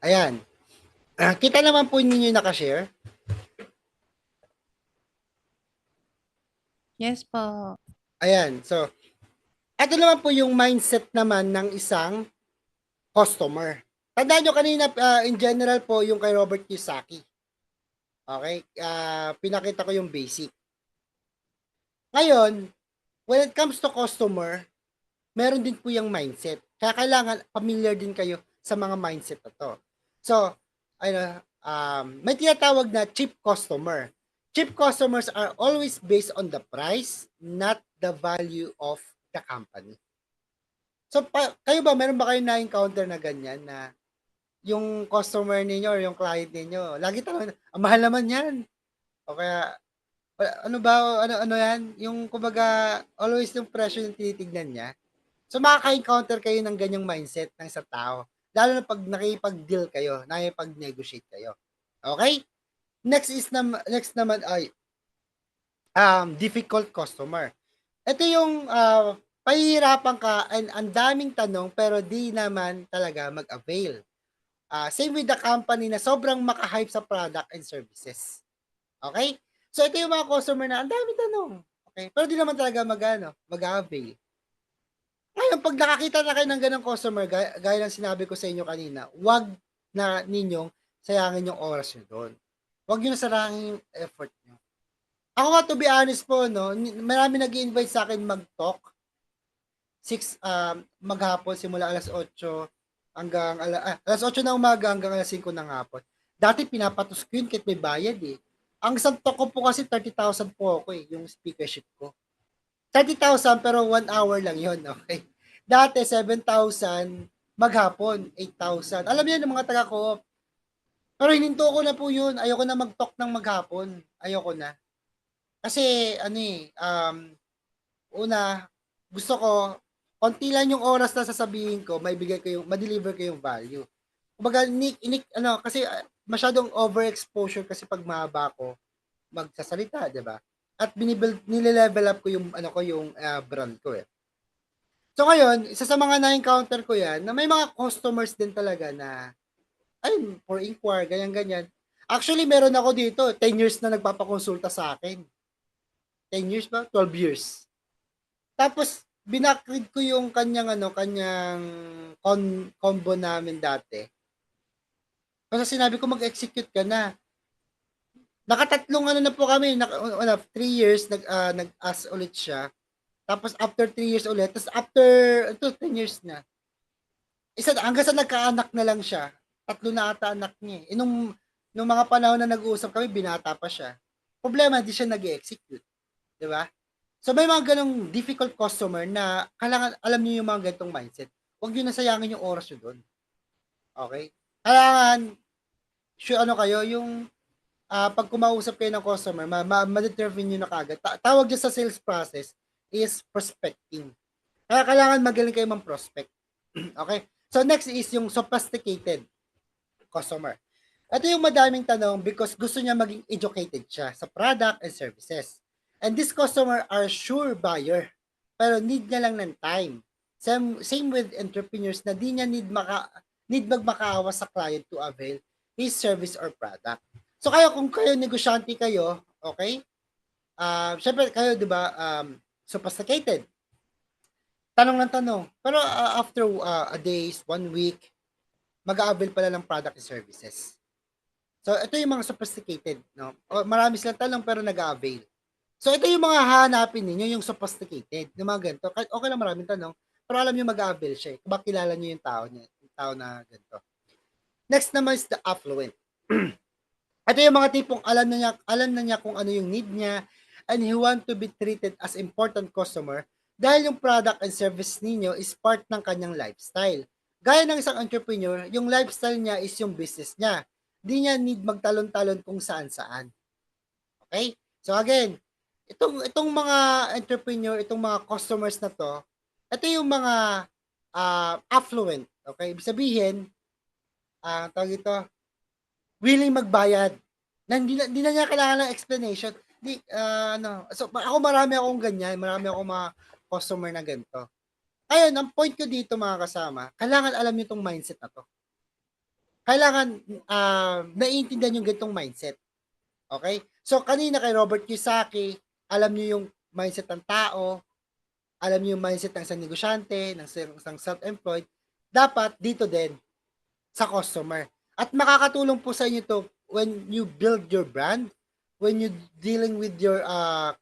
Ayan. Kita naman po ninyo yung naka-share. Yes po. Ayan. So, ito naman po yung mindset naman ng isang customer. Tandaan nyo kanina, in general po, yung kay Robert Kiyosaki. Okay? Pinakita ko yung basic. Ngayon, when it comes to customer, meron din po yung mindset. Kaya kailangan familiar din kayo sa mga mindset na to. So, may tinatawag na cheap customer. Cheap customers are always based on the price, not the value of the company. So, kayo ba, meron ba kayo na-encounter na ganyan na yung customer ninyo or yung client ninyo, lagi tanong, ang mahal naman yan. O kaya, ano ba, ano yan? Yung, kumbaga, always yung presyo yung tinitignan niya. So, makaka-encounter kayo ng ganyang mindset ng isang tao. Lalo na pag nakipag-deal kayo, nakipag-negotiate kayo. Okay? Next naman ay difficult customer. Ito yung pahihirapan ka and ang daming tanong pero di naman talaga mag-avail. Same with the company na sobrang maka-hype sa product and services. Okay? So, ito yung mga customer na ang daming tanong. Okay? Pero di naman talaga mag-avail. Ngayon, pag nakakita na kayo ng ganang customer, gaya ng sinabi ko sa inyo kanina, wag na ninyong sayangin yung oras nyo doon. Wag nyo na sarangin yung effort nyo. Ako nga, to be honest po, no, marami nag-invite sa akin mag-talk. Maghapon, simula alas 8 hanggang alas 8 na umaga hanggang alas 5 ng hapon. Dati pinapatos ko yun kahit may bayad eh. Ang isang talk ko po kasi 30,000 po ako eh, yung speakership ko. 30,000 pero 1 hour lang yon, okay? Dati 7,000 maghapon, 8,000. Alam niyo yung mga taga-co-op. Pero hininto ko na po yun. Ayoko na mag-talk ng maghapon. Ayoko na. Kasi ano eh, una, gusto ko konti lang yung oras na sasabihin ko, maibigay ko yung ma-deliver ko yung value. Kumbaga kasi masyadong overexposure kasi pag mahaba ko magsasalita, 'di ba? At nile-level up ko yung yung brand ko eh. So ngayon, isa sa mga na-encounter ko 'yan na may mga customers din talaga na ayun, for inquire, ganyan-ganyan. Actually, meron ako dito, 10 years na nagpapakonsulta sa akin. 10 years ba? 12 years. Tapos, binakrid ko yung kanyang combo namin dati. Kasi sinabi ko mag-execute ka na. Nakatatlong na po kami, 3 years nag-ask ulit siya. Tapos after 3 years ulit, tapos after 10 years na. Hanggang sa nagkaanak na lang siya. 3 na ata anak niya. Nung mga panahon na nag-uusap kami, binata pa siya. Problema, di siya nag-execute. Di ba? So may mga ganong difficult customer na kailangan alam niyo yung mga ganitong mindset. Huwag niyo nasayangin yung oras niyo doon. Okay? Kailangan kayo yung pag kumausap kayo ng customer, ma-determine niyo na kagad. Tawag niya sa sales process is prospecting. Kaya kailangan magaling kayo mang-prospect. Okay? So next is yung sophisticated customer. Ito yung madaming tanong because gusto niya maging educated siya sa product and services. And this customer are sure buyer, pero need niya lang ng time. Same with entrepreneurs na di niya need magmakaawa sa client to avail his service or product. So kung kayo negosyante kayo, okay? Syempre kayo, di ba, sophisticated. Tanong ng tanong. Pero after a days, 1 week, mag-a-avail pala ng product and services. So, ito yung mga sophisticated, no? Marami silang tanong pero nag-avail. So, ito yung mga hahanapin ninyo, yung sophisticated, yung mga ganito. Okay lang maraming tanong, pero alam nyo mag-avail siya. Kung kilala nyo yung tao niya, yung tao na ganito. Next naman is the affluent. Ito yung mga tipong alam na niya kung ano yung need niya and he want to be treated as important customer dahil yung product and service ninyo is part ng kanyang lifestyle. Gaya ng isang entrepreneur, yung lifestyle niya is yung business niya. Di niya need magtalon-talon kung saan-saan. Okay? So again, itong mga entrepreneur, itong mga customers na to, ito yung mga affluent. Okay? Ibig sabihin, tawag ito, willing magbayad. Na hindi na niya kailangan ng explanation. So ako marami akong ganyan, marami akong mga customer na ganito. Ayun, ang point ko dito mga kasama, kailangan alam niyo itong mindset na to. kailangan naiintindihan yung ganitong mindset. Okay? So, kanina kay Robert Kiyosaki, alam niyo yung mindset ng tao, alam niyo yung mindset ng isang negosyante, ng isang self-employed, dapat dito din sa customer. At makakatulong po sa inyo to when you build your brand, when you dealing with your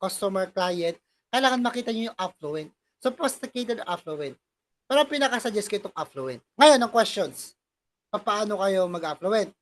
customer client, kailangan makita niyo yung affluent. Sophisticated affluent. Pero pinaka-suggest ko itong affluent. Ngayon, ang questions. Paano kayo mag-affluent?